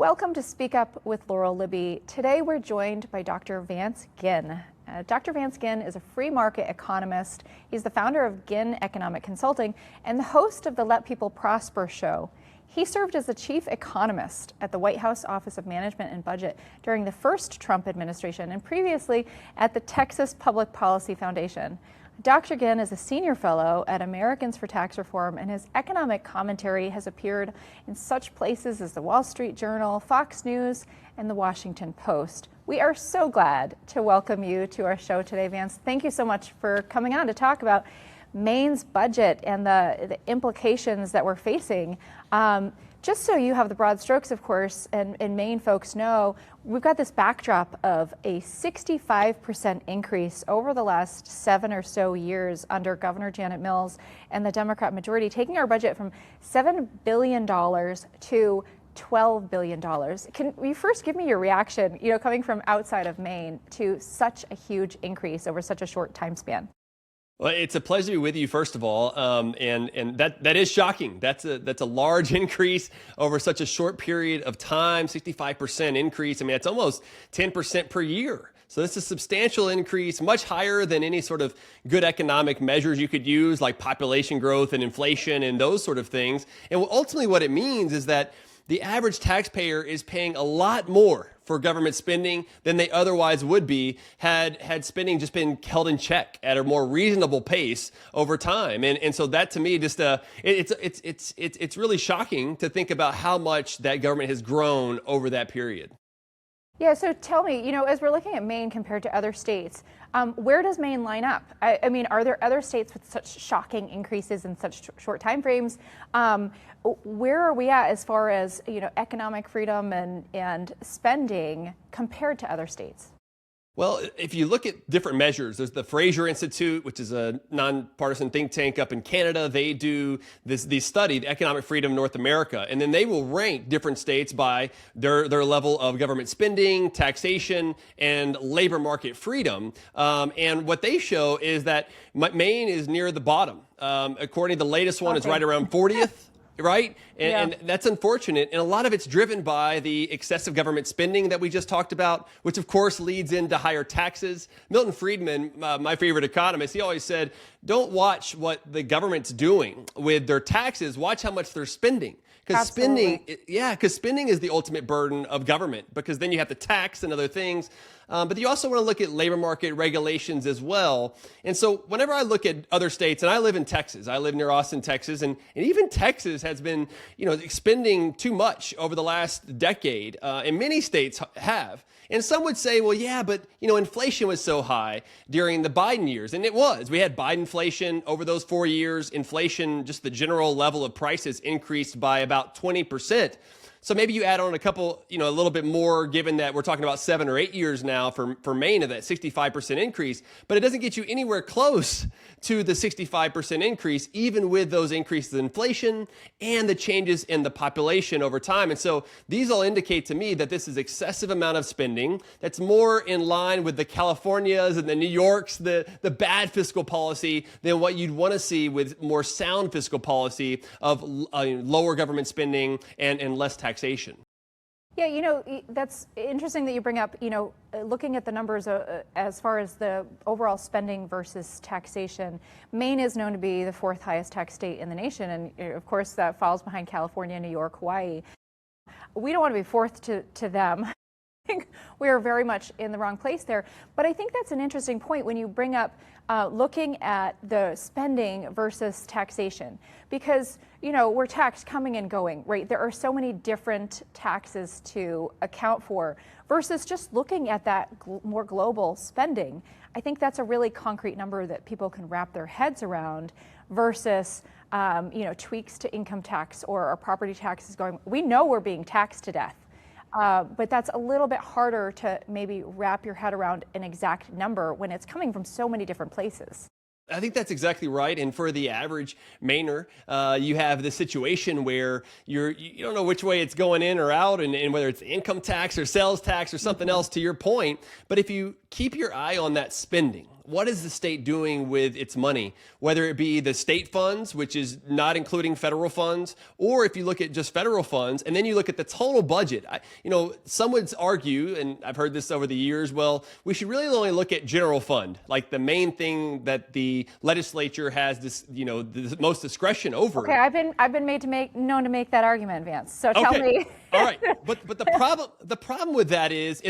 Welcome to Speak Up with Laurel Libby. Today we're joined by Dr. Vance Ginn. Dr. Vance Ginn is a free market economist. He's the founder of Ginn Economic Consulting and the host of the Let People Prosper show. He served as the chief economist at the White House Office of Management and Budget during the first Trump administration and previously at the Texas Public Policy Foundation. Dr. Ginn is a senior fellow at Americans for Tax Reform, and his economic commentary has appeared in such places as the Wall Street Journal, Fox News, and the Washington Post. We are so glad to welcome you to our show today, Vance. Thank you so much for coming on to talk about Maine's budget and the implications that we're facing. Just so you have the broad strokes, of course, and Maine folks know, we've got this backdrop of a 65% increase over the last 7 or so years under Governor Janet Mills and the Democrat majority, taking our budget from $7 billion to $12 billion. Can you first give me your reaction, coming from outside of Maine to such a huge increase over such a short time span? Well, it's a pleasure to be with you, first of all, and that is shocking. That's a large increase over such a short period of time. 65% increase. I mean, it's almost 10% per year. So this is a substantial increase, much higher than any sort of good economic measures you could use, like population growth and inflation and those sort of things. And ultimately, what it means is that the average taxpayer is paying a lot more for government spending than they otherwise would be had spending just been held in check at a more reasonable pace over time. And so that, to me, just it's really shocking to think about how much that government has grown over that period. Yeah, so tell me, as we're looking at Maine compared to other states, where does Maine line up? I mean, are there other states with such shocking increases in such short time frames? Where are we at as far as, economic freedom and spending compared to other states? Well, if you look at different measures, there's the Fraser Institute, which is a nonpartisan think tank up in Canada. They do this study, the economic freedom of North America, and then they will rank different states by their level of government spending, taxation, and labor market freedom. And what they show is that Maine is near the bottom. According to the latest one, it's right around 40th. Right? And that's unfortunate. And a lot of it's driven by the excessive government spending that we just talked about, which of course leads into higher taxes. Milton Friedman, my favorite economist, he always said, don't watch what the government's doing with their taxes, watch how much they're spending. Because spending is the ultimate burden of government, because then you have to tax and other things. But you also want to look at labor market regulations as well. And so whenever I look at other states, and I live in Texas, I live near Austin, Texas, and even Texas has been, spending too much over the last decade, and many states have. And some would say, well, yeah, but, inflation was so high during the Biden years. And it was. We had Biden inflation over those 4 years. Inflation, just the general level of prices, increased by about 20%. So maybe you add on a couple, a little bit more, given that we're talking about 7 or 8 years now for Maine of that 65% increase, but it doesn't get you anywhere close to the 65% increase, even with those increases in inflation and the changes in the population over time. And so these all indicate to me that this is excessive amount of spending that's more in line with the Californias and the New Yorks, the bad fiscal policy, than what you'd want to see with more sound fiscal policy of lower government spending and less taxation. Yeah, that's interesting that you bring up, looking at the numbers as far as the overall spending versus taxation. Maine is known to be the 4th highest tax state in the nation. And of course, that falls behind California, New York, Hawaii. We don't want to be fourth to them. I think we are very much in the wrong place there. But I think that's an interesting point when you bring up looking at the spending versus taxation, because we're taxed coming and going, right? There are so many different taxes to account for versus just looking at that more global spending. I think that's a really concrete number that people can wrap their heads around versus tweaks to income tax or our property taxes going. We know we're being taxed to death. But that's a little bit harder to maybe wrap your head around an exact number when it's coming from so many different places. I think that's exactly right. And for the average Mainer, you have this situation where you don't know which way it's going in or out, and whether it's income tax or sales tax or something else, to your point. But if you keep your eye on that spending, What is the state doing with its money? Whether it be the state funds, which is not including federal funds, or if you look at just federal funds, and then you look at the total budget. Some would argue, and I've heard this over the years, well, we should really only look at general fund, like the main thing that the legislature has the most discretion over. Okay, I've been known to make that argument, Vance. So tell me. All right, but the problem with that is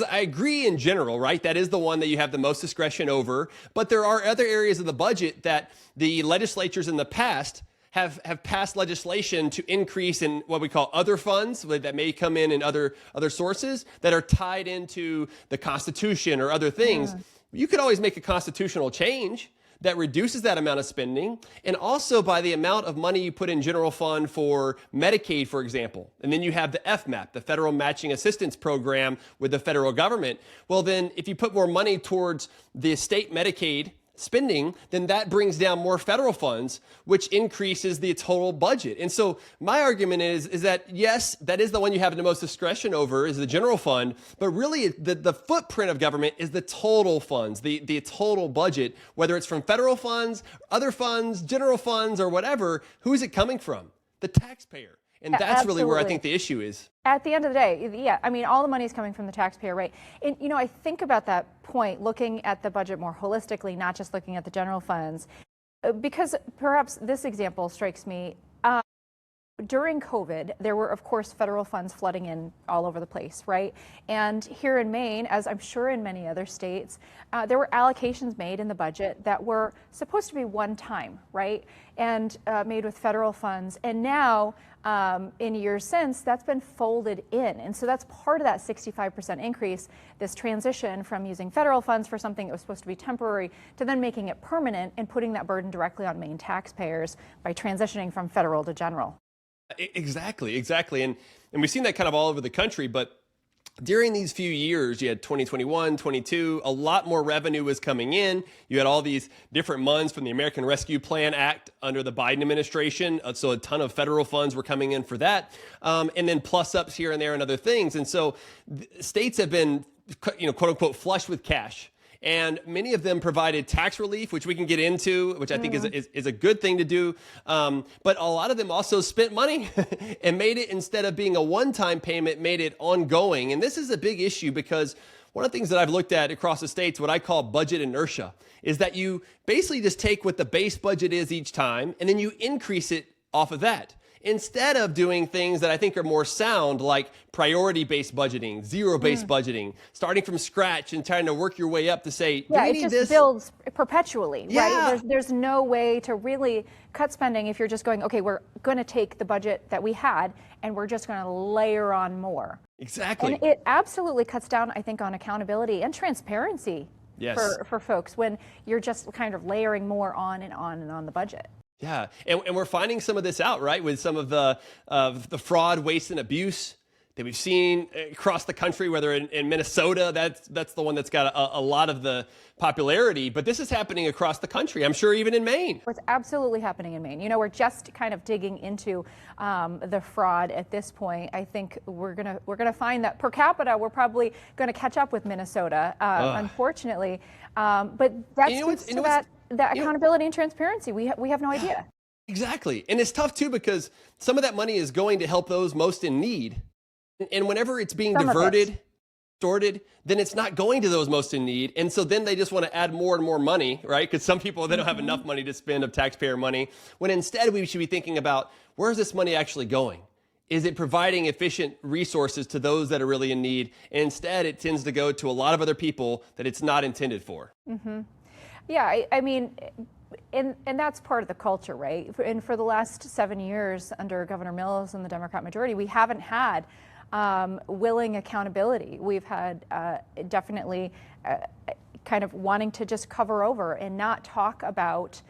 I agree in general, right? That is the one that you have the most discretion over. But there are other areas of the budget that the legislatures in the past have passed legislation to increase in what we call other funds that may come in other sources that are tied into the Constitution or other things. You could always make a constitutional change that reduces that amount of spending, and also by the amount of money you put in general fund for Medicaid, for example. And then you have the FMAP, the Federal Matching Assistance Program with the federal government. Well, then if you put more money towards the state Medicaid spending, then that brings down more federal funds, which increases the total budget. And so my argument is that, yes, that is the one you have the most discretion over, is the general fund, but really the footprint of government is the total funds, the total budget, whether it's from federal funds, other funds, general funds, or whatever. Who's it coming from? The taxpayer. And that's Absolutely. really where I think the issue is. At the end of the day, yeah, I mean, all the money is coming from the taxpayer, right? And, I think about that point, looking at the budget more holistically, not just looking at the general funds, because perhaps this example strikes me. During COVID, there were, of course, federal funds flooding in all over the place, right? And here in Maine, as I'm sure in many other states, there were allocations made in the budget that were supposed to be one time, right? And made with federal funds. And now, in years since, that's been folded in. And so that's part of that 65% increase, this transition from using federal funds for something that was supposed to be temporary to then making it permanent and putting that burden directly on Maine taxpayers by transitioning from federal to general. Exactly. And we've seen that kind of all over the country, but during these few years, you had 2021, 22, a lot more revenue was coming in. You had all these different funds from the American Rescue Plan Act under the Biden administration. So a ton of federal funds were coming in for that. And then plus ups here and there and other things. And so states have been, quote unquote, flush with cash. And many of them provided tax relief, which we can get into, which I think is a good thing to do. But a lot of them also spent money and made it, instead of being a one-time payment, made it ongoing. And this is a big issue because one of the things that I've looked at across the states, what I call budget inertia, is that you basically just take what the base budget is each time, and then you increase it off of that, instead of doing things that I think are more sound, like priority-based budgeting, zero-based budgeting, starting from scratch and trying to work your way up to say, do we need this? Yeah, it just builds perpetually, right? There's no way to really cut spending if you're just going, okay, we're going to take the budget that we had and we're just going to layer on more. Exactly. And it absolutely cuts down, I think, on accountability and transparency for folks when you're just kind of layering more on and on and on the budget. Yeah, and we're finding some of this out, right, with some of the fraud, waste, and abuse that we've seen across the country, whether in Minnesota, that's the one that's got a lot of the popularity. But this is happening across the country, I'm sure even in Maine. It's absolutely happening in Maine. We're just kind of digging into the fraud at this point. I think we're gonna find that per capita, we're probably going to catch up with Minnesota, unfortunately. But that speaks to that accountability and transparency. We have no idea. Exactly. And it's tough, too, because some of that money is going to help those most in need. And whenever it's being diverted, distorted, then it's not going to those most in need. And so then they just want to add more and more money, right? Because some people, they don't have enough money to spend of taxpayer money, when instead we should be thinking about, where's this money actually going? Is it providing efficient resources to those that are really in need? And instead, it tends to go to a lot of other people that it's not intended for. Yeah, I mean, and that's part of the culture, right? And for the last 7 years under Governor Mills and the Democrat majority, we haven't had willing accountability. We've had definitely kind of wanting to just cover over and not talk about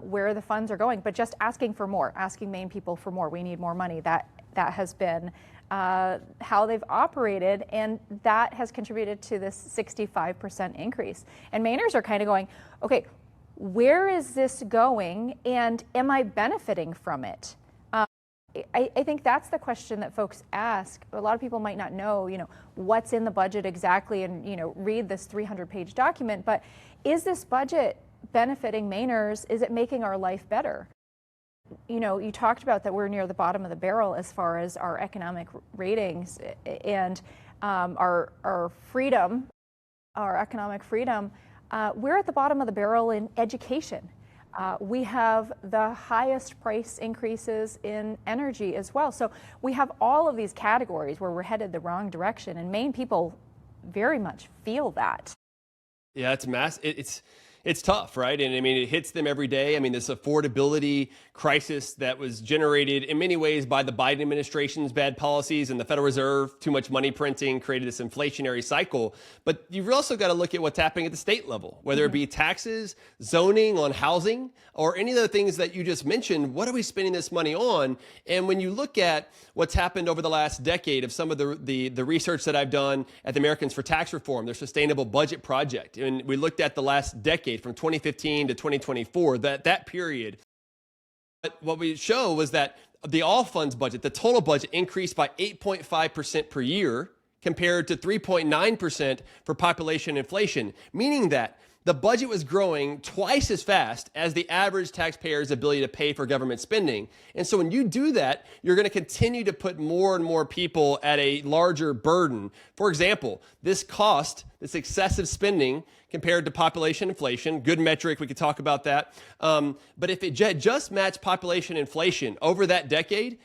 where the funds are going, but just asking for more, asking Maine people for more. We need more money. That has been how they've operated, and that has contributed to this 65% increase. And Mainers are kind of going, okay, where is this going, and am I benefiting from it? I think that's the question that folks ask. A lot of people might not know, what's in the budget exactly, and read this 300-page document. But is this budget benefiting Mainers? Is it making our life better? You know, you talked about that we're near the bottom of the barrel as far as our economic ratings and our freedom, our economic freedom. We're at the bottom of the barrel in education. We have the highest price increases in energy as well. So we have all of these categories where we're headed the wrong direction, and Maine people very much feel that. Yeah, it's tough, right? And I mean, it hits them every day. I mean, this affordability crisis that was generated in many ways by the Biden administration's bad policies and the Federal Reserve, too much money printing created this inflationary cycle. But you've also got to look at what's happening at the state level, whether it be taxes, zoning on housing, or any of the things that you just mentioned. What are we spending this money on? And when you look at what's happened over the last decade of some of the research that I've done at the Americans for Tax Reform, their Sustainable Budget Project, and we looked at the last decade from 2015 to 2024, that period. But what we show was that the all funds budget, the total budget, increased by 8.5% per year compared to 3.9% for population inflation, meaning that the budget was growing twice as fast as the average taxpayer's ability to pay for government spending. And so when you do that, you're going to continue to put more and more people at a larger burden. For example, this excessive spending compared to population inflation, good metric, we could talk about that. But if it just matched population inflation over that decade,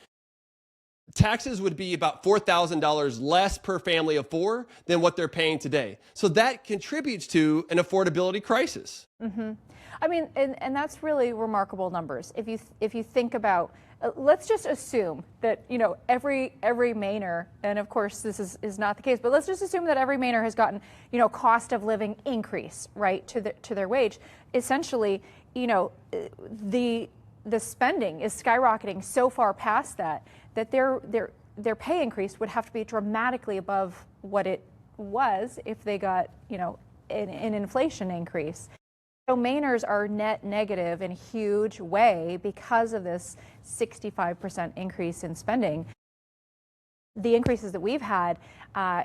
taxes would be about $4,000 less per family of four than what they're paying today. So that contributes to an affordability crisis. Mm-hmm. I mean, and that's really remarkable numbers. If you think about, let's just assume that, you know, every Mainer, and of course this is not the case, but let's just assume that every Mainer has gotten, you know, cost of living increase, right, to their wage. Essentially, you know, the spending is skyrocketing so far past that their pay increase would have to be dramatically above what it was if they got, you know, an inflation increase. So Mainers are net negative in a huge way because of this 65% increase in spending. The increases that we've had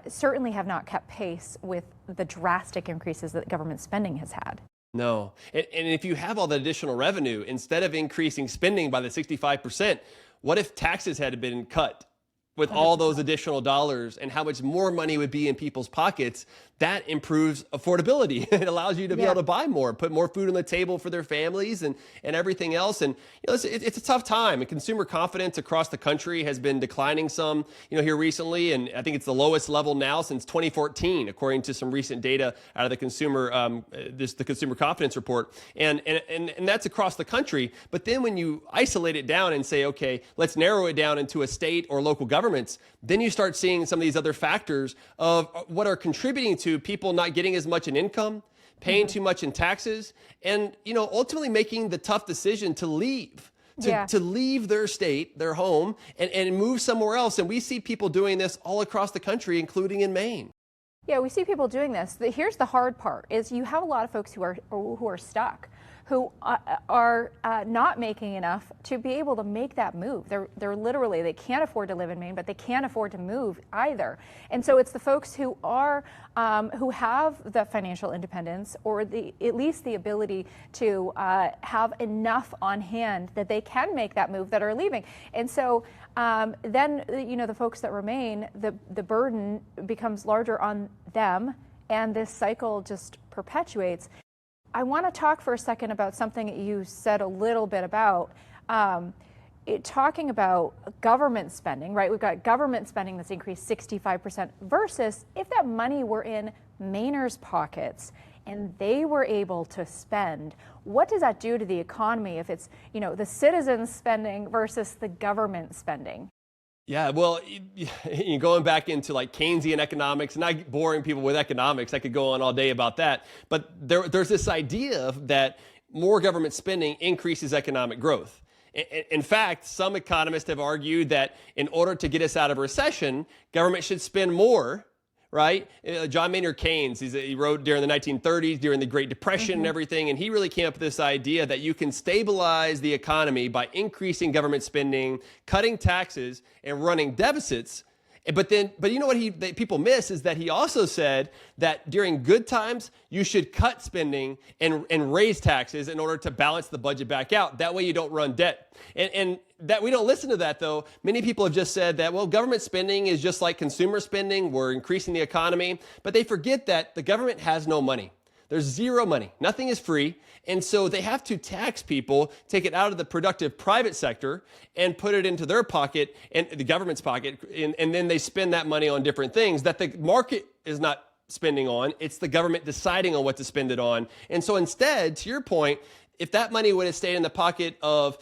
certainly have not kept pace with the drastic increases that government spending has had. No. And if you have all the additional revenue, instead of increasing spending by the 65%, what if taxes had been cut with all those additional dollars, and how much more money would be in people's pockets? That improves affordability. It allows you to be able to buy more, put more food on the table for their families and everything else. And you know, it's a tough time. And consumer confidence across the country has been declining some, you know, here recently. And I think it's the lowest level now since 2014, according to some recent data out of the consumer confidence report. And that's across the country. But then when you isolate it down and say, okay, let's narrow it down into a state or local governments, then you start seeing some of these other factors of what are contributing to people not getting as much in income, paying too much in taxes, and, you know, ultimately making the tough decision to leave. To leave their state, their home, and move somewhere else. And we see people doing this all across the country, including in Maine. Yeah, we see people doing this. Here's the hard part: is you have a lot of folks who are stuck, who are not making enough to be able to make that move. They're literally, they can't afford to live in Maine, but they can't afford to move either. And so it's the folks who are who have the financial independence, or at least the ability to have enough on hand that they can make that move, that are leaving. And so then, you know, the folks that remain, the burden becomes larger on them, and this cycle just perpetuates. I want to talk for a second about something that you said a little bit about, talking about government spending, right? We've got government spending that's increased 65% versus if that money were in Mainers' pockets and they were able to spend, what does that do to the economy if it's, you know, the citizens spending versus the government spending? Yeah, well, going back into like Keynesian economics, not boring people with economics, I could go on all day about that. But there's this idea that more government spending increases economic growth. In fact, some economists have argued that in order to get us out of a recession, government should spend more, right? John Maynard Keynes, he wrote during the 1930s, during the Great Depression and everything, and he really came up with this idea that you can stabilize the economy by increasing government spending, cutting taxes, and running deficits. But you know what people miss is that he also said that during good times, you should cut spending and raise taxes in order to balance the budget back out. That way you don't run debt. And that we don't listen to that, though. Many people have just said that, well, government spending is just like consumer spending. We're increasing the economy. But they forget that the government has no money. There's zero money. Nothing is free. And so they have to tax people, take it out of the productive private sector and put it into their pocket and the government's pocket. And then they spend that money on different things that the market is not spending on. It's the government deciding on what to spend it on. And so instead, to your point, if that money would have stayed in the pocket of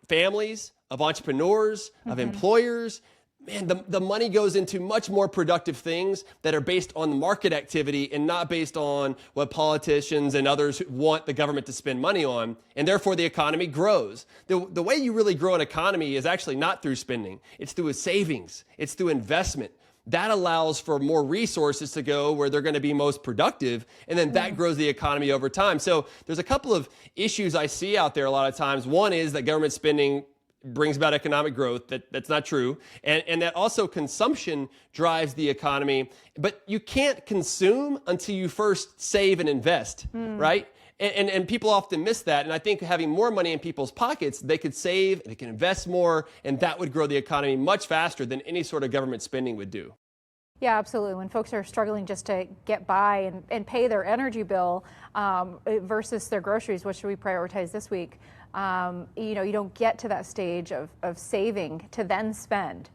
families, of entrepreneurs, of employers, man, the money goes into much more productive things that are based on the market activity and not based on what politicians and others want the government to spend money on. And therefore, the economy grows. The way you really grow an economy is actually not through spending. It's through savings. It's through investment. That allows for more resources to go where they're going to be most productive, and then that grows the economy over time. So there's a couple of issues I see out there a lot of times. One is that government spending brings about economic growth. That's not true. And that also consumption drives the economy. But you can't consume until you first save and invest, right? And people often miss that. And I think having more money in people's pockets, they could save, they can invest more, and that would grow the economy much faster than any sort of government spending would do. Yeah, absolutely. When folks are struggling just to get by and pay their energy bill versus their groceries, what should we prioritize this week? You don't get to that stage of saving to then spend.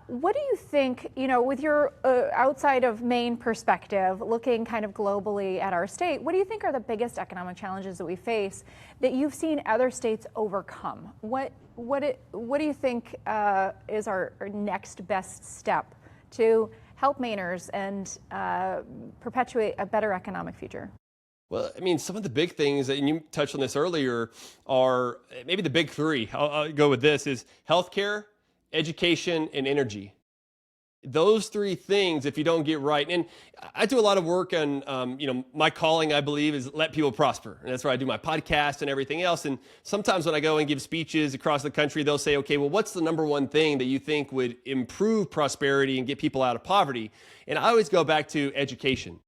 What do you think, with your outside of Maine perspective, looking kind of globally at our state, what do you think are the biggest economic challenges that we face that you've seen other states overcome? What do you think is our next best step to help Mainers and perpetuate a better economic future? Well, I mean, some of the big things, and you touched on this earlier, are maybe the big three. I'll go with this, is healthcare, education, and energy. Those three things, if you don't get right, and I do a lot of work on, my calling, I believe, is let people prosper. And that's where I do my podcast and everything else. And sometimes when I go and give speeches across the country, they'll say, okay, well, what's the number one thing that you think would improve prosperity and get people out of poverty? And I always go back to education.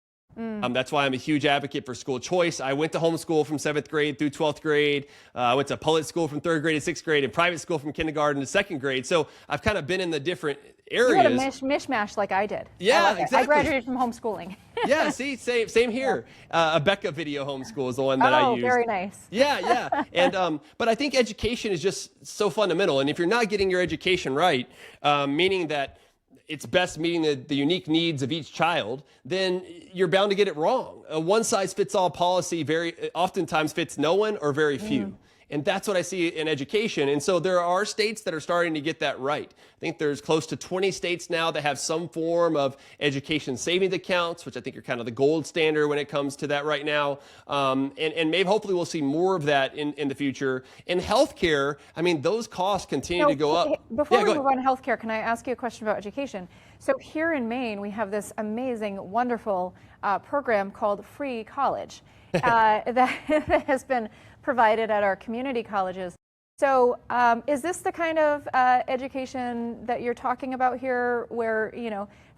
That's why I'm a huge advocate for school choice. I went to homeschool from 7th grade through 12th grade. I went to public school from 3rd grade to 6th grade and private school from kindergarten to 2nd grade. So I've kind of been in the different areas. You had a mishmash like I did. Yeah, exactly. I graduated from homeschooling. Yeah, see, same here. A Becca video homeschool is the one that I used. Oh, very nice. Yeah. And but I think education is just so fundamental. And if you're not getting your education right, meaning that it's best meeting the unique needs of each child, then you're bound to get it wrong. A one-size-fits-all policy very oftentimes fits no one or very few. And that's what I see in education. And so there are states that are starting to get that right. I think there's close to 20 states now that have some form of education savings accounts, which I think are kind of the gold standard when it comes to that right now. And maybe hopefully we'll see more of that in the future. In healthcare, I mean, those costs continue to go up. Before we move on to healthcare, can I ask you a question about education? So here in Maine, we have this amazing, wonderful program called Free College that has been provided at our community colleges. So is this the kind of education that you're talking about here where,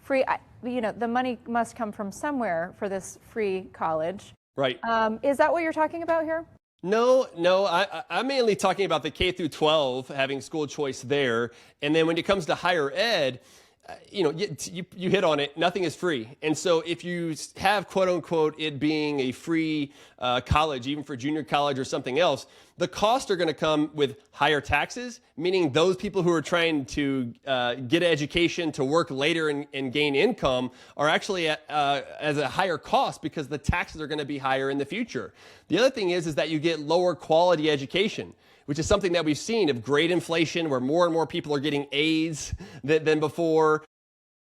free, the money must come from somewhere for this free college? Right. Is that what you're talking about here? No, I'm mainly talking about the K through 12, having school choice there. And then when it comes to higher ed, you hit on it, nothing is free. And so if you have, quote unquote, it being a free college, even for junior college or something else, the costs are going to come with higher taxes, meaning those people who are trying to get an education to work later and gain income are actually as a higher cost because the taxes are going to be higher in the future. The other thing is that you get lower quality education, which is something that we've seen of great inflation where more and more people are getting A's than before.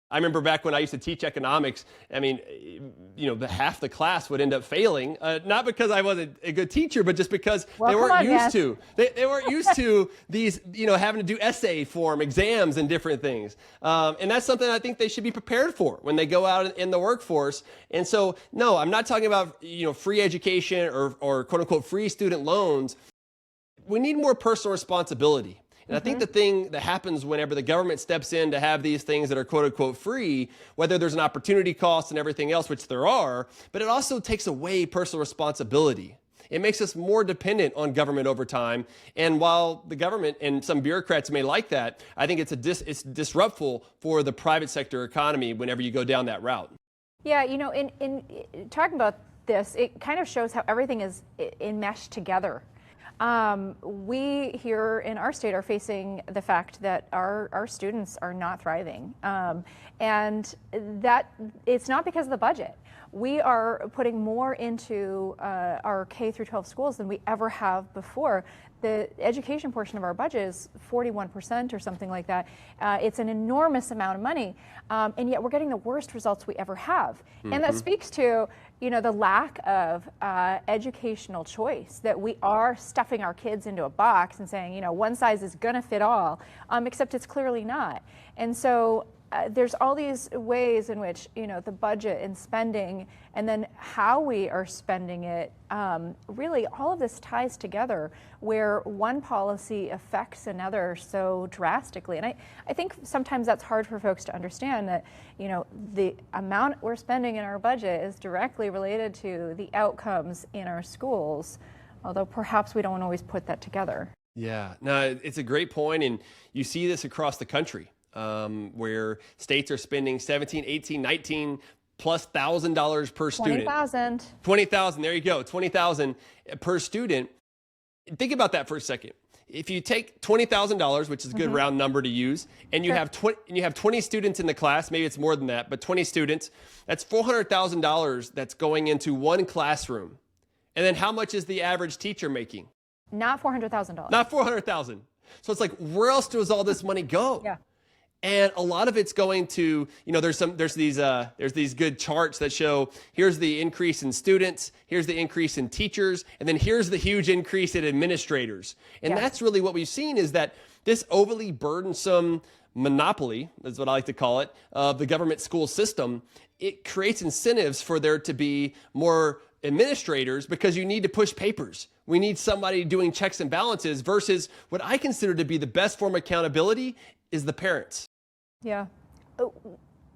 I remember back when I used to teach economics, I mean, half the class would end up failing, not because I wasn't a good teacher, but just because they weren't used to. They weren't used to these, having to do essay form exams and different things. And that's something I think they should be prepared for when they go out in the workforce. And so, no, I'm not talking about, free education or quote unquote free student loans. We need more personal responsibility. And I think the thing that happens whenever the government steps in to have these things that are quote unquote free, whether there's an opportunity cost and everything else, which there are, but it also takes away personal responsibility. It makes us more dependent on government over time. And while the government and some bureaucrats may like that, I think it's disruptful for the private sector economy whenever you go down that route. Yeah, in talking about this, it kind of shows how everything is enmeshed together. We here in our state are facing the fact that our students are not thriving. And that it's not because of the budget. We are putting more into our K through 12 schools than we ever have before. The education portion of our budget is 41% or something like that. It's an enormous amount of money, and yet we're getting the worst results we ever have. And that speaks to, the lack of educational choice, that we are stuffing our kids into a box and saying, one size is gonna fit all, except it's clearly not. And so there's all these ways in which, the budget and spending and then how we are spending it, really all of this ties together where one policy affects another so drastically. And I think sometimes that's hard for folks to understand that, the amount we're spending in our budget is directly related to the outcomes in our schools, although perhaps we don't always put that together. Yeah, no, it's a great point, and you see this across the country. Where states are spending 17, 18, 19 plus $1,000 per student. 20,000. 20,000, there you go, 20,000 per student. Think about that for a second. If you take $20,000, which is a good round number to use, and you have 20 students in the class, maybe it's more than that, but 20 students, that's $400,000 that's going into one classroom. And then how much is the average teacher making? Not $400,000. Not $400,000. So it's like, where else does all this money go? Yeah. And a lot of it's going to, there's these good charts that show here's the increase in students, here's the increase in teachers, and then here's the huge increase in administrators. And that's really what we've seen, is that this overly burdensome monopoly, is what I like to call it, of the government school system, it creates incentives for there to be more administrators because you need to push papers. We need somebody doing checks and balances versus what I consider to be the best form of accountability is the parents. Yeah.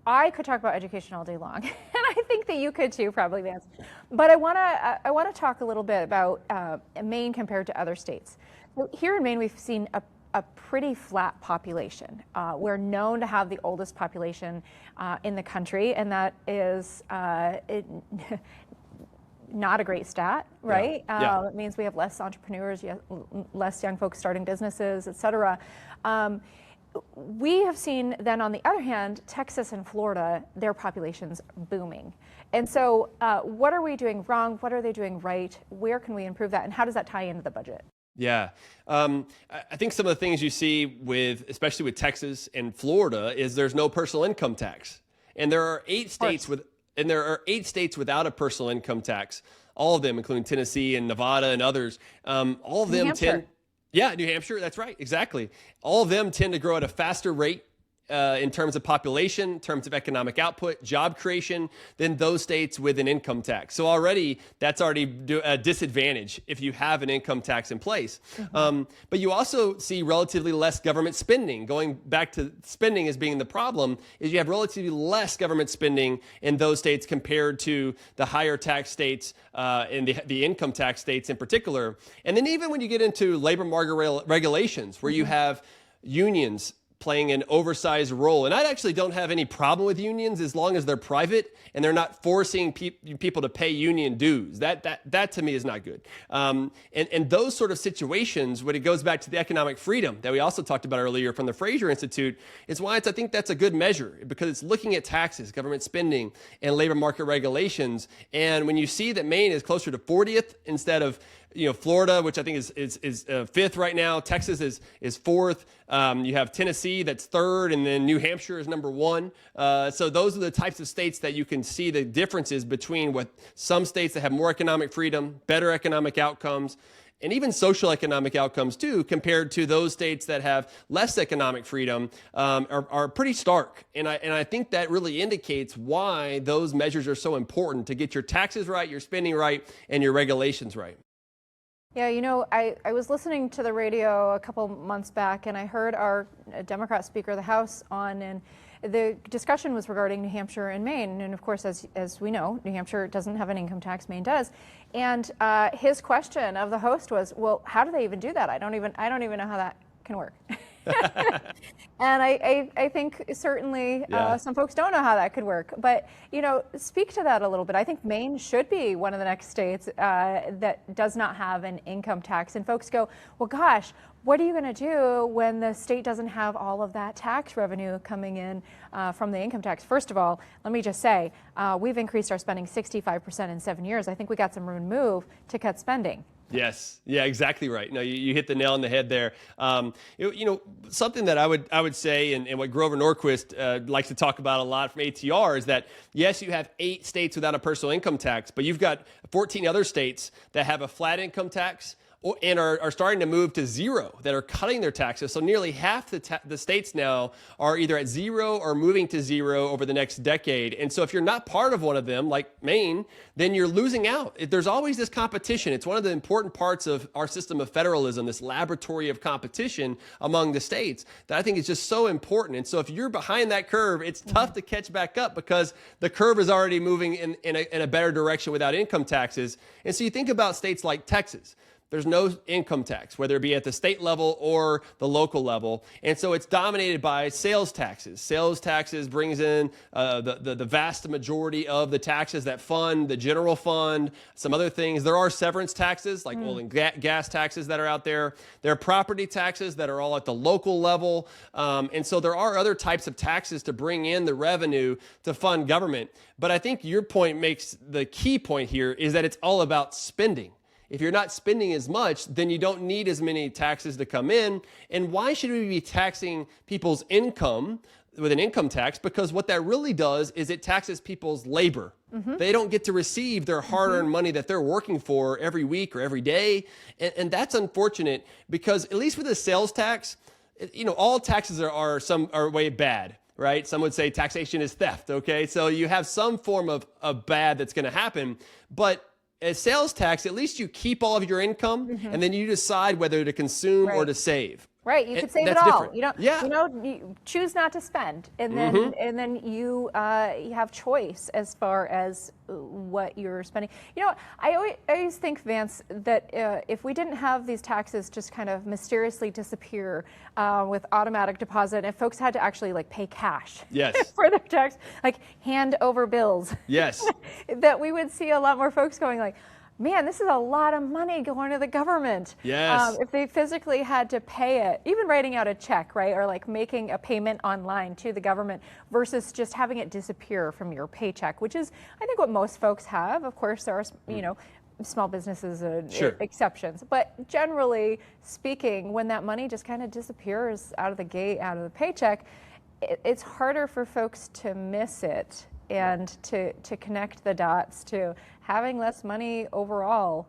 I could talk about education all day long, and I think that you could too, probably, Vance. But I want to talk a little bit about Maine compared to other states. So here in Maine, we've seen a pretty flat population. We're known to have the oldest population in the country, and that is not a great stat, right? Yeah. It means we have less entrepreneurs, less young folks starting businesses, et cetera. We have seen then, on the other hand, Texas and Florida, their populations booming. And so what are we doing wrong? What are they doing right? Where can we improve that? And how does that tie into the budget? Yeah. I think some of the things you see especially with Texas and Florida, is there's no personal income tax. And there are 8 states without a personal income tax. All of them, including Tennessee and Nevada and others, all of them tend. Yeah, New Hampshire, that's right, exactly. All of them tend to grow at a faster rate in terms of population, in terms of economic output, job creation, than those states with an income tax. So that's already a disadvantage if you have an income tax in place. But you also see relatively less government spending. Going back to spending as being the problem, is you have relatively less government spending in those states compared to the higher tax states and the income tax states in particular. And then even when you get into labor market regulations, where you have unions playing an oversized role. And I actually don't have any problem with unions as long as they're private and they're not forcing people to pay union dues. That to me is not good. And those sort of situations, when it goes back to the economic freedom that we also talked about earlier from the Fraser Institute, is why I think that's a good measure, because it's looking at taxes, government spending, and labor market regulations. And when you see that Maine is closer to 40th instead of Florida, which I think is fifth right now. Texas is fourth. You have Tennessee that's third, and then New Hampshire is number 1. So those are the types of states that you can see the differences between what some states that have more economic freedom, better economic outcomes, and even social economic outcomes too, compared to those states that have less economic freedom, are pretty stark. And I think that really indicates why those measures are so important, to get your taxes right, your spending right, and your regulations right. Yeah, I was listening to the radio a couple months back, and I heard our Democrat Speaker of the House on, and the discussion was regarding New Hampshire and Maine. And of course, as we know, New Hampshire doesn't have an income tax, Maine does. And his question of the host was, well, how do they even do that? I don't even know how that can work. And I think certainly some folks don't know how that could work. But, speak to that a little bit. I think Maine should be one of the next states that does not have an income tax. And folks go, well, gosh, what are you going to do when the state doesn't have all of that tax revenue coming in from the income tax? First of all, let me just say, we've increased our spending 65% in 7 years. I think we got some room to move to cut spending. Yes. Yeah, exactly right. No, you hit the nail on the head there. Something that I would say, and what Grover Norquist likes to talk about a lot from ATR is that, yes, you have 8 states without a personal income tax, but you've got 14 other states that have a flat income tax and are starting to move to zero, that are cutting their taxes. So nearly half the states now are either at zero or moving to zero over the next decade. And so if you're not part of one of them, like Maine, then you're losing out. There's always this competition. It's one of the important parts of our system of federalism, this laboratory of competition among the states that I think is just so important. And so if you're behind that curve, it's tough to catch back up because the curve is already moving in a better direction without income taxes. And so you think about states like Texas. There's no income tax, whether it be at the state level or the local level. And so it's dominated by sales taxes. Sales taxes brings in the vast majority of the taxes that fund the general fund, some other things. There are severance taxes, like oil and gas taxes that are out there. There are property taxes that are all at the local level. And so there are other types of taxes to bring in the revenue to fund government. But I think your point makes the key point here is that it's all about spending. If you're not spending as much, then you don't need as many taxes to come in. And why should we be taxing people's income with an income tax? Because what that really does is it taxes people's labor. They don't get to receive their hard-earned money that they're working for every week or every day. And that's unfortunate because at least with the sales tax, all taxes are way bad. Right? Some would say taxation is theft. Okay. So you have some form of bad that's going to happen. But as sales tax, at least you keep all of your income and then you decide whether to consume or to save. Right, you could save it all. Different. You choose not to spend, and then you have choice as far as what you're spending. I always think, Vance, that if we didn't have these taxes just kind of mysteriously disappear with automatic deposit, if folks had to actually pay cash for their tax, hand over bills, that we would see a lot more folks going man, this is a lot of money going to the government. Yes. If they physically had to pay it, even writing out a check, right, or making a payment online to the government versus just having it disappear from your paycheck, which is, I think, what most folks have. Of course, there are, small businesses exceptions, but generally speaking, when that money just kind of disappears out of the gate, out of the paycheck, it's harder for folks to miss it and to connect the dots to having less money overall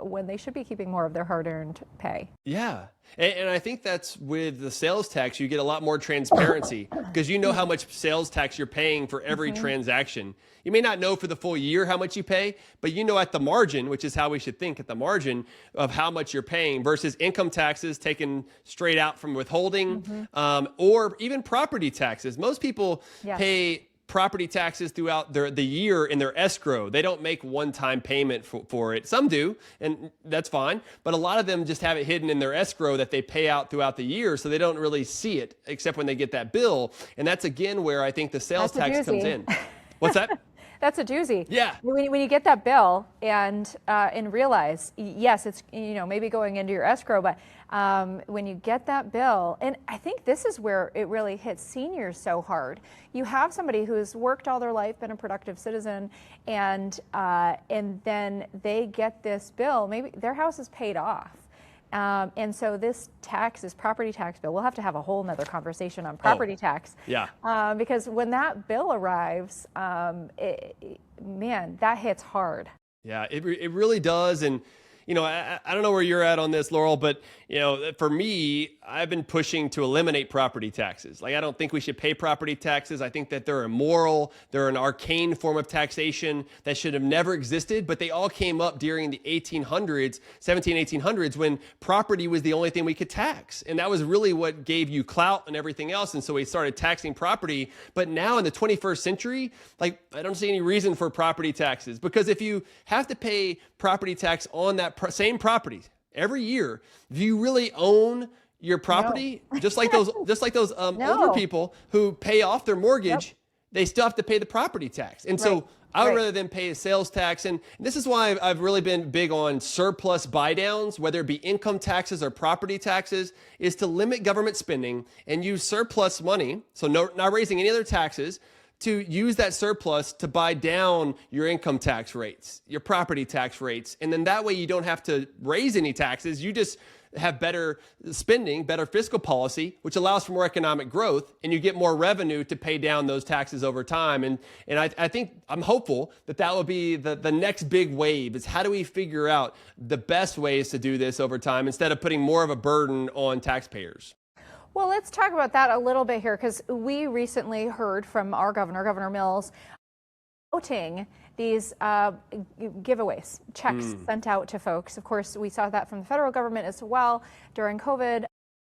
when they should be keeping more of their hard-earned pay. Yeah. And I think that's with the sales tax, you get a lot more transparency because you know how much sales tax you're paying for every transaction. You may not know for the full year how much you pay, but you know at the margin, which is how we should think, at the margin of how much you're paying versus income taxes taken straight out from withholding or even property taxes. Most people pay property taxes throughout the year in their escrow. They don't make one-time payment for it. Some do, and that's fine. But a lot of them just have it hidden in their escrow that they pay out throughout the year, so they don't really see it except when they get that bill. And that's, again, where I think the sales tax comes in. What's that? That's a doozy. Yeah. When you get that bill and realize, yes, it's maybe going into your escrow, but when you get that bill, and I think this is where it really hits seniors so hard. You have somebody who's worked all their life, been a productive citizen, and then they get this bill. Maybe their house is paid off. And so this property tax bill, we'll have to have a whole nother conversation on property tax. Yeah. Because when that bill arrives, man, that hits hard. Yeah, it really does. And, I don't know where you're at on this, Laurel, but for me, I've been pushing to eliminate property taxes. Like, I don't think we should pay property taxes. I think that they're immoral. They're an arcane form of taxation that should have never existed, but they all came up during the 1800s, 1800s, when property was the only thing we could tax. And that was really what gave you clout and everything else. And so we started taxing property. But now in the 21st century, like, I don't see any reason for property taxes, because if you have to pay property tax on that same property every year, do you really own your property? No. just like those no. older people who pay off their mortgage, yep. They still have to pay the property tax. And so I would rather than pay a sales tax. And this is why I've really been big on surplus buy downs, whether it be income taxes or property taxes, is to limit government spending and use surplus money, so not raising any other taxes, to use that surplus to buy down your income tax rates, your property tax rates. And then that way you don't have to raise any taxes. You just have better spending, better fiscal policy, which allows for more economic growth, and you get more revenue to pay down those taxes over time. And I think I'm hopeful that will be the next big wave, is how do we figure out the best ways to do this over time instead of putting more of a burden on taxpayers. Well, let's talk about that a little bit here, because we recently heard from our governor, Governor Mills, promoting these giveaways, checks sent out to folks. Of course, we saw that from the federal government as well during COVID.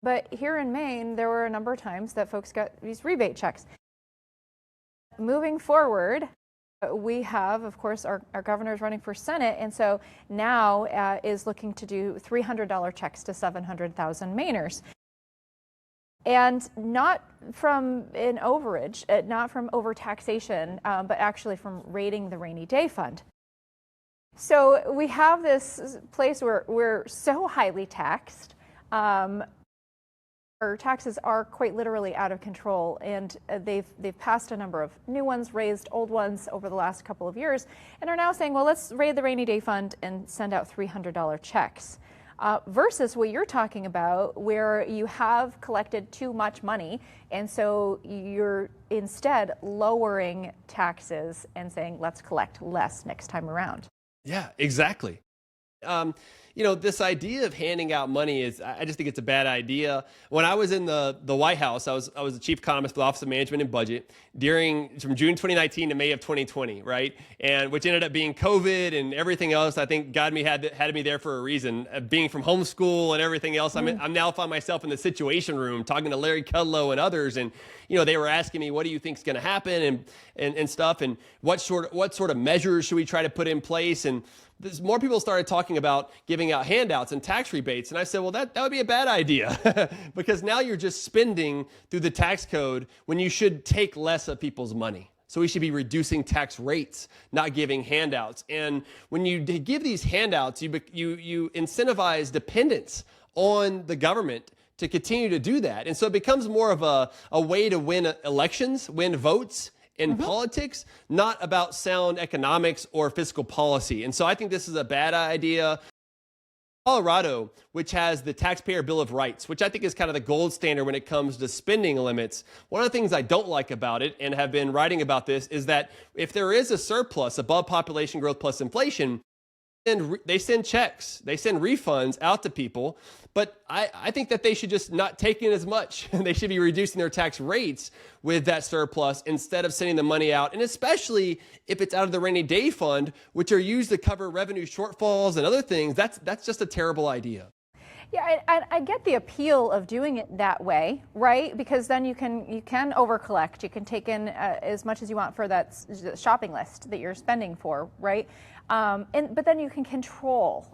But here in Maine, there were a number of times that folks got these rebate checks. Moving forward, we have, of course, our governor is running for Senate, and so now is looking to do $300 checks to 700,000 Mainers. And not from an overage, not from overtaxation, but actually from raiding the rainy day fund. So we have this place where we're so highly taxed. Our taxes are quite literally out of control, and they've passed a number of new ones, raised old ones over the last couple of years, and are now saying, well, let's raid the rainy day fund and send out $300 checks. Versus what you're talking about, where you have collected too much money, and so you're instead lowering taxes and saying, let's collect less next time around. Yeah, exactly. This idea of handing out money I just think it's a bad idea. When I was in the White House, I was the chief economist for the Office of Management and Budget from June 2019 to May of 2020, right? And which ended up being COVID and everything else. I think God had me there for a reason. Being from homeschool and everything else, I'm now find myself in the Situation Room talking to Larry Kudlow and others, and they were asking me, what do you think is going to happen and stuff, and what sort of measures should we try to put in place? And more people started talking about giving out handouts and tax rebates. And I said, well, that would be a bad idea because now you're just spending through the tax code when you should take less of people's money. So we should be reducing tax rates, not giving handouts. And when you give these handouts, you incentivize dependence on the government to continue to do that. And so it becomes more of a way to win elections, win votes in politics, not about sound economics or fiscal policy. And so I think this is a bad idea. Colorado, which has the Taxpayer Bill of Rights, which I think is kind of the gold standard when it comes to spending limits. One of the things I don't like about it, and have been writing about this, is that if there is a surplus above population growth plus inflation, and they send checks, they send refunds out to people, but I think that they should just not take in as much. They should be reducing their tax rates with that surplus instead of sending the money out, and especially if it's out of the rainy day fund, which are used to cover revenue shortfalls and other things. That's just a terrible idea. Yeah, I get the appeal of doing it that way, right? Because then you can overcollect. You can take in as much as you want for that shopping list that you're spending for, right? But then you can control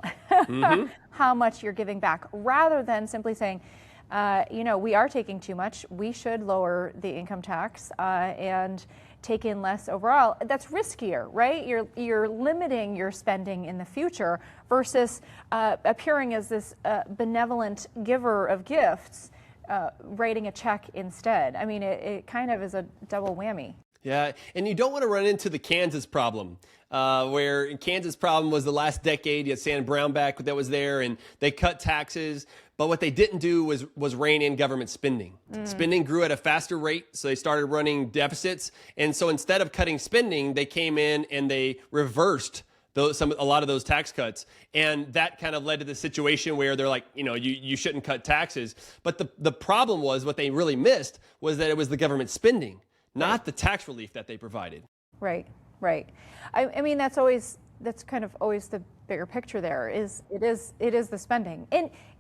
how much you're giving back, rather than simply saying, we are taking too much. We should lower the income tax and take in less overall. That's riskier, right? You're limiting your spending in the future versus appearing as this benevolent giver of gifts, writing a check instead. I mean, it kind of is a double whammy. Yeah, and you don't want to run into the Kansas problem, where Kansas problem was the last decade. You had Sam Brownback that was there, and they cut taxes. But what they didn't do was rein in government spending. Spending grew at a faster rate, so they started running deficits. And so instead of cutting spending, they came in and they reversed a lot of those tax cuts, and that kind of led to the situation where they're like, you shouldn't cut taxes. But the problem was, what they really missed was that it was the government spending, not the tax relief that they provided. Right, right. I mean, that's kind of always the bigger picture. There is it is the spending,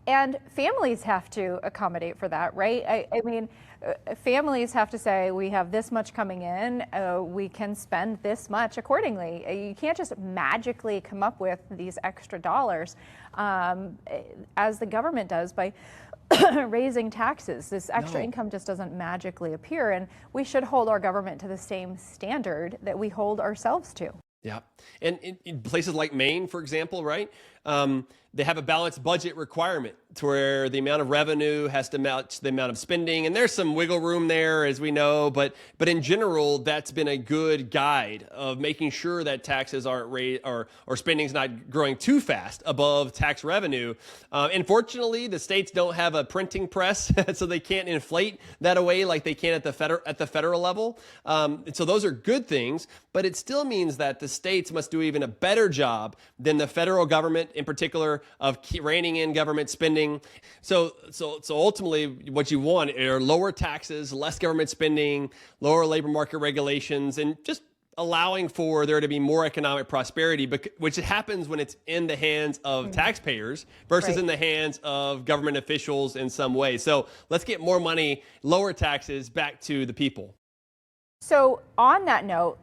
and families have to accommodate for that, right? I mean, families have to say, we have this much coming in, we can spend this much accordingly. You can't just magically come up with these extra dollars, as the government does by raising taxes. This extra income just doesn't magically appear, and we should hold our government to the same standard that we hold ourselves to. Yeah. And in places like Maine, for example, right? They have a balanced budget requirement to where the amount of revenue has to match the amount of spending. And there's some wiggle room there, as we know. But in general, that's been a good guide of making sure that taxes aren't raised or spending's not growing too fast above tax revenue. Unfortunately, the states don't have a printing press, so they can't inflate that away like they can at the federal level. And so those are good things, but it still means that the states must do even a better job than the federal government, in particular, of reining in government spending. So ultimately, what you want are lower taxes, less government spending, lower labor market regulations, and just allowing for there to be more economic prosperity, which happens when it's in the hands of taxpayers versus in the hands of government officials in some way. So let's get more money, lower taxes back to the people. So on that note,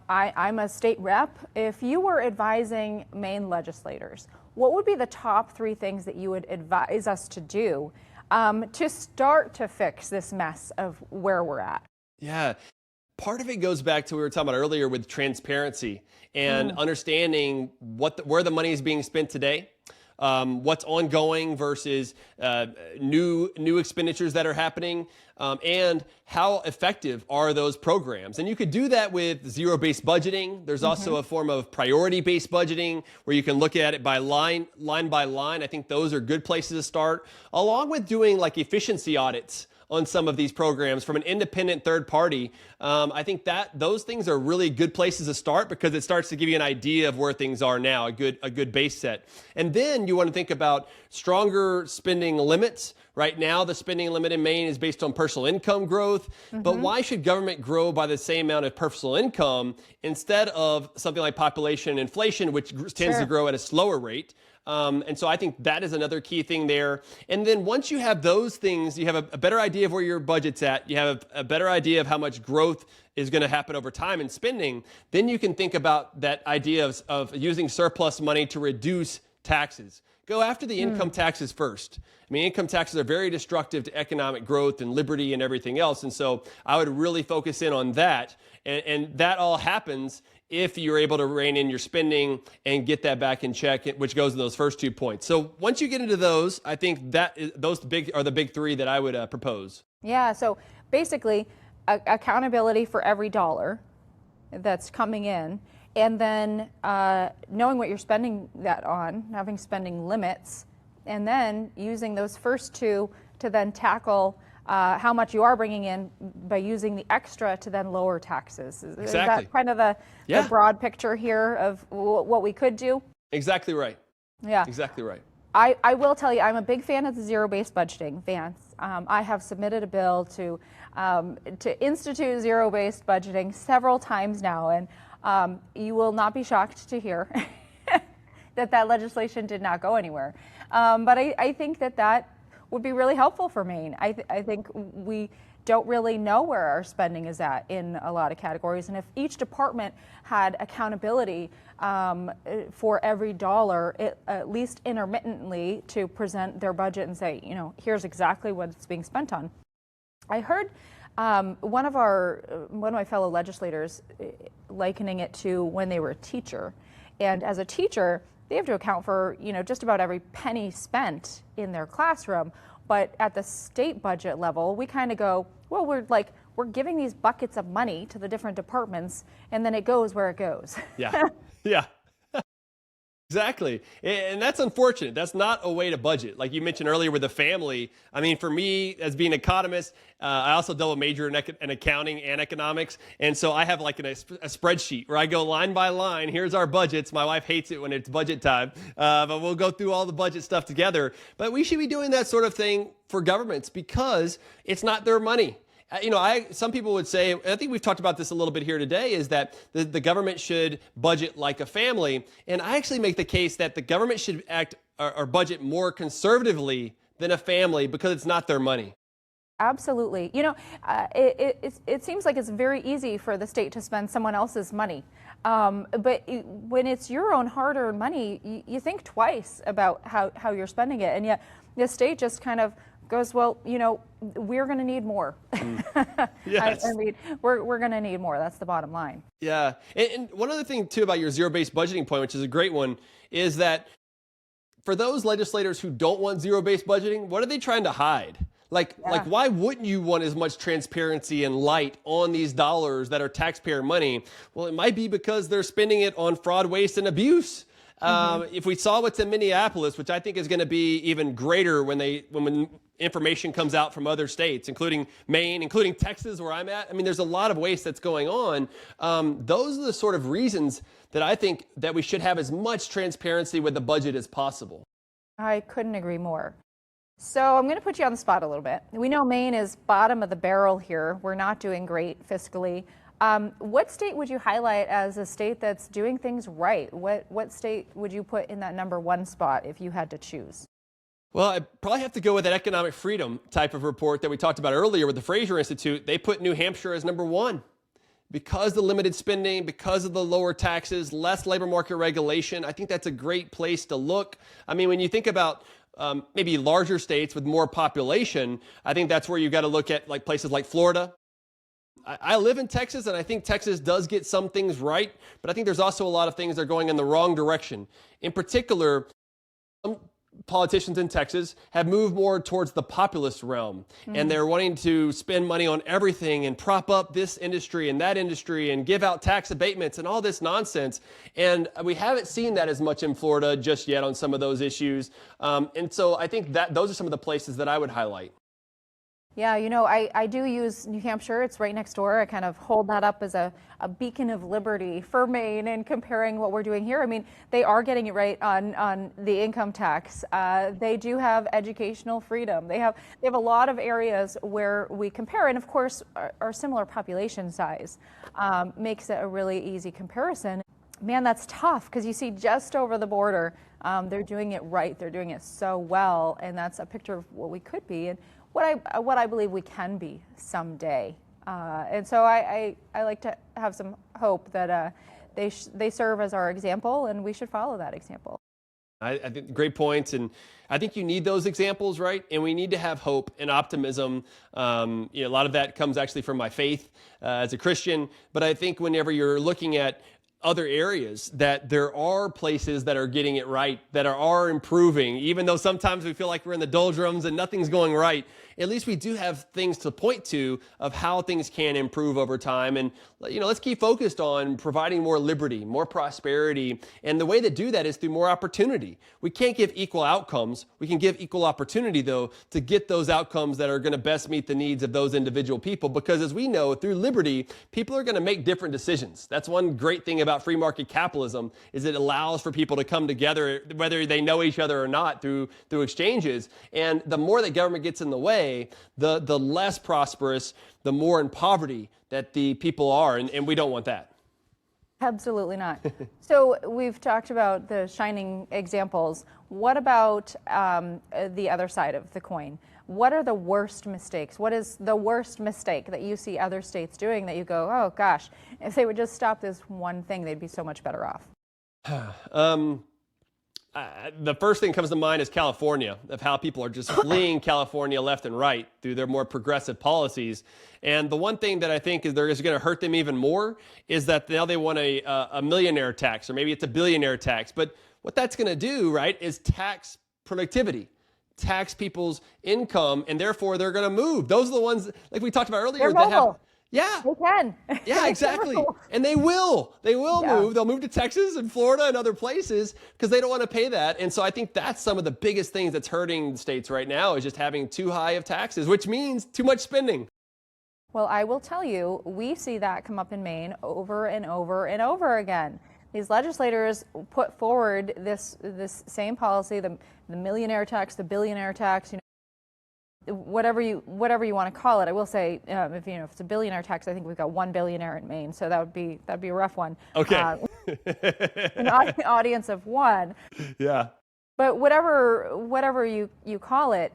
I'm a state rep. If you were advising Maine legislators, what would be the top 3 things that you would advise us to do to start to fix this mess of where we're at? Yeah. Part of it goes back to what we were talking about earlier with transparency and understanding where the money is being spent today. What's ongoing versus new expenditures that are happening, and how effective are those programs. And you could do that with zero-based budgeting. There's also a form of priority-based budgeting where you can look at it by line by line. I think those are good places to start, along with doing like efficiency audits on some of these programs from an independent third party. I think that those things are really good places to start because it starts to give you an idea of where things are now, a good base set. And then you want to think about stronger spending limits. Right now, the spending limit in Maine is based on personal income growth, but why should government grow by the same amount of personal income instead of something like population and inflation, which tends to grow at a slower rate? And so I think that is another key thing there. And then once you have those things, you have a better idea of where your budget's at. You have a better idea of how much growth is going to happen over time in spending. Then you can think about that idea of using surplus money to reduce taxes. Go after the income taxes first. I mean, income taxes are very destructive to economic growth and liberty and everything else. And so I would really focus in on that. And that all happens if you're able to rein in your spending and get that back in check, which goes to those first 2 points. So once you get into those, I think those are the big 3 that I would propose. Yeah, so basically accountability for every dollar that's coming in, and then knowing what you're spending that on, having spending limits, and then using those first 2 to then tackle how much you are bringing in by using the extra to then lower taxes. Is that kind of the broad picture here of what we could do? Exactly right. Yeah. Exactly right. I will tell you, I'm a big fan of the zero-based budgeting, Vance. I have submitted a bill to institute zero-based budgeting several times now, and you will not be shocked to hear that legislation did not go anywhere. But I think that would be really helpful for Maine. I think we don't really know where our spending is at in a lot of categories. And if each department had accountability for every dollar, at least intermittently, to present their budget and say, here's exactly what it's being spent on. I heard one of my fellow legislators likening it to when they were a teacher. And as a teacher, they have to account for, just about every penny spent in their classroom. But at the state budget level, we kind of go, well, we're giving these buckets of money to the different departments, and then it goes where it goes. Yeah. Yeah. Exactly. And that's unfortunate. That's not a way to budget. Like you mentioned earlier with the family. I mean, for me, as being an economist, I also double major in accounting and economics. And so I have like a spreadsheet where I go line by line. Here's our budgets. My wife hates it when it's budget time, but we'll go through all the budget stuff together. But we should be doing that sort of thing for governments because it's not their money. Some people would say, and I think we've talked about this a little bit here today, is that the government should budget like a family. And I actually make the case that the government should act or budget more conservatively than a family because it's not their money. Absolutely. It seems like it's very easy for the state to spend someone else's money. When it's your own hard-earned money, you think twice about how you're spending it. And yet the state just kind of goes, well, we're going to need more. Yes. I mean, we're going to need more. That's the bottom line. Yeah. And one other thing, too, about your zero-based budgeting point, which is a great one, is that for those legislators who don't want zero-based budgeting, what are they trying to hide? Like, why wouldn't you want as much transparency and light on these dollars that are taxpayer money? Well, it might be because they're spending it on fraud, waste, and abuse. If we saw what's in Minneapolis, which I think is going to be even greater when information comes out from other states, including Maine, including Texas, where I'm at. I mean, there's a lot of waste that's going on. Those are the sort of reasons that I think that we should have as much transparency with the budget as possible. I couldn't agree more. So I'm going to put you on the spot a little bit. We know Maine is bottom of the barrel here. We're not doing great fiscally. What state would you highlight as a state that's doing things right? What state would you put in that number one spot if you had to choose? Well, I probably have to go with that economic freedom type of report that we talked about earlier with the Fraser Institute. They put New Hampshire as number one because of the limited spending, because of the lower taxes, less labor market regulation. I think that's a great place to look. I mean, when you think about maybe larger states with more population, I think that's where you got to look at like places like Florida. I live in Texas, and I think Texas does get some things right, but I think there's also a lot of things that are going in the wrong direction. In particular, some politicians in Texas have moved more towards the populist realm, and they're wanting to spend money on everything and prop up this industry and that industry and give out tax abatements and all this nonsense. And we haven't seen that as much in Florida just yet on some of those issues. And so I think that those are some of the places that I would highlight. Yeah, I do use New Hampshire. It's right next door. I kind of hold that up as a beacon of liberty for Maine and comparing what we're doing here. I mean, they are getting it right on the income tax. They do have educational freedom. They have a lot of areas where we compare, and of course, our similar population size makes it a really easy comparison. Man, that's tough because you see just over the border, they're doing it right. They're doing it so well, and that's a picture of what we could be and what I believe we can be someday. And so I like to have some hope that they serve as our example, and we should follow that example. I think great points, and I think you need those examples, right? And we need to have hope and optimism. A lot of that comes actually from my faith as a Christian, but I think whenever you're looking at other areas, that there are places that are getting it right, that are improving, even though sometimes we feel like we're in the doldrums and nothing's going right. At least we do have things to point to of how things can improve over time. And, let's keep focused on providing more liberty, more prosperity. And the way to do that is through more opportunity. We can't give equal outcomes. We can give equal opportunity, though, to get those outcomes that are going to best meet the needs of those individual people. Because as we know, through liberty, people are going to make different decisions. That's one great thing about free market capitalism, is it allows for people to come together, whether they know each other or not, through exchanges. And the more that government gets in the way, the less prosperous, the more in poverty that the people are, and we don't want that. Absolutely not. So we've talked about the shining examples. What about the other side of the coin? What are the worst mistakes? What is the worst mistake that you see other states doing that you go, oh gosh, if they would just stop this one thing, they'd be so much better off? The first thing that comes to mind is California, of how people are just fleeing California left and right through their more progressive policies. And the one thing that I think is going to hurt them even more is that now they want a millionaire tax, or maybe it's a billionaire tax. But what that's going to do, right, is tax productivity, tax people's income, and therefore they're going to move. Those are the ones, like we talked about earlier, that have, Yeah. They can. Yeah, exactly. And they will. They will move. They'll move to Texas and Florida and other places because they don't want to pay that. And so I think that's some of the biggest things that's hurting the states right now is just having too high of taxes, which means too much spending. Well, I will tell you, we see that come up in Maine over and over and over again. These legislators put forward this same policy, the millionaire tax, the billionaire tax, whatever you want to call it. I will say, if it's a billionaire tax, I think we've got one billionaire in Maine, so that'd be a rough one. Okay. An audience of one. Yeah. But whatever you call it,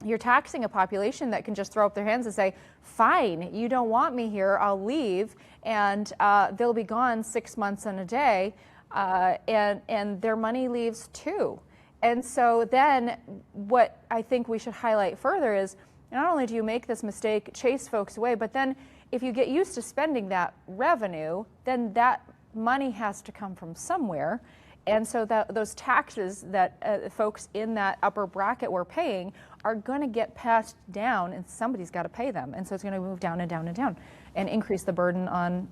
you're taxing a population that can just throw up their hands and say, fine, you don't want me here, I'll leave, and they'll be gone 6 months and a day, and their money leaves too. And so then what I think we should highlight further is not only do you make this mistake, chase folks away, but then if you get used to spending that revenue, then that money has to come from somewhere. And so those taxes that folks in that upper bracket were paying are going to get passed down, and somebody's got to pay them. And so it's going to move down and down and down and increase the burden on,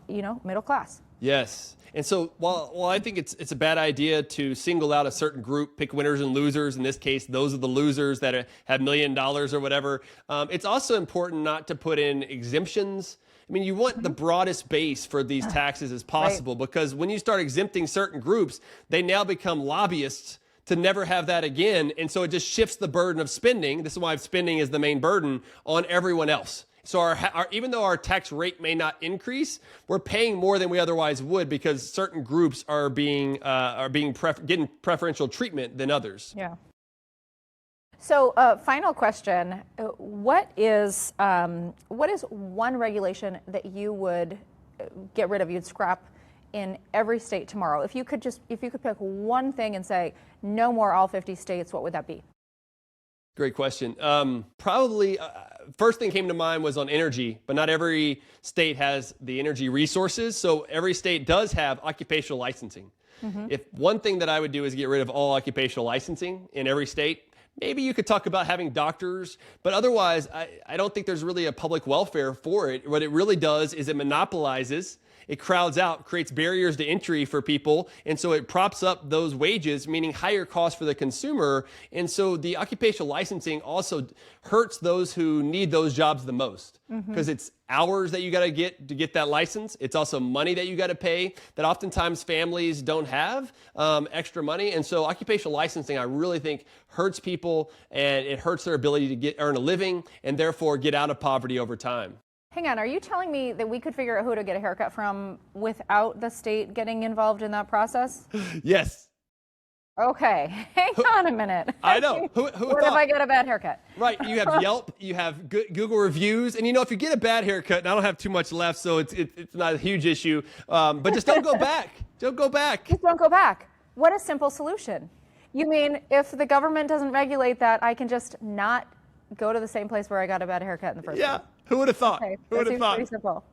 middle class. Yes. And so while I think it's a bad idea to single out a certain group, pick winners and losers, in this case, those are the losers that have $1 million or whatever, it's also important not to put in exemptions. I mean, you want the broadest base for these taxes as possible, because when you start exempting certain groups, they now become lobbyists to never have that again. And so it just shifts the burden of spending. This is why spending is the main burden on everyone else. So even though our tax rate may not increase, we're paying more than we otherwise would because certain groups are getting preferential treatment than others. Yeah. So, final question: what is one regulation that you would get rid of? You'd scrap in every state tomorrow. If you could pick one thing and say no more all 50 states, what would that be? Great question. Probably first thing came to mind was on energy, but not every state has the energy resources. So every state does have occupational licensing. Mm-hmm. If one thing that I would do is get rid of all occupational licensing in every state, maybe you could talk about having doctors, but otherwise, I don't think there's really a public welfare for it. What it really does is it monopolizes. It crowds out, creates barriers to entry for people, and so it props up those wages, meaning higher costs for the consumer. And so the occupational licensing also hurts those who need those jobs the most, because it's hours that you got to get that license. It's also money that you got to pay that oftentimes families don't have extra money. And so occupational licensing, I really think, hurts people, and it hurts their ability to earn a living and therefore get out of poverty over time. Hang on, are you telling me that we could figure out who to get a haircut from without the state getting involved in that process? Yes. Okay, hang on a minute. I know. Who what thought? If I get a bad haircut? Right, you have Yelp, you have Google reviews, and if you get a bad haircut, and I don't have too much left, so it's not a huge issue, but just don't go back. Don't go back. Just don't go back. What a simple solution. You mean if the government doesn't regulate that, I can just not go to the same place where I got a bad haircut in the first place? Yeah. Who would have thought? Okay, Who would have thought? Pretty simple.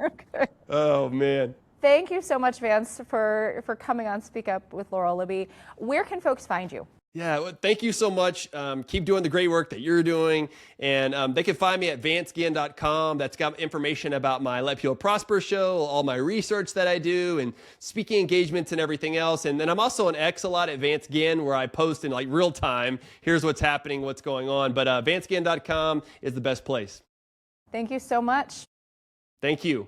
Okay. Oh, man. Thank you so much, Vance, for coming on Speak Up with Laurel Libby. Where can folks find you? Yeah, well, thank you so much. Keep doing the great work that you're doing. And they can find me at vanceginn.com. That's got information about my Let People Prosper show, all my research that I do, and speaking engagements and everything else. And then I'm also on X a lot at Vance Ginn, where I post in real time. Here's what's happening, what's going on. But vanceginn.com is the best place. Thank you so much. Thank you.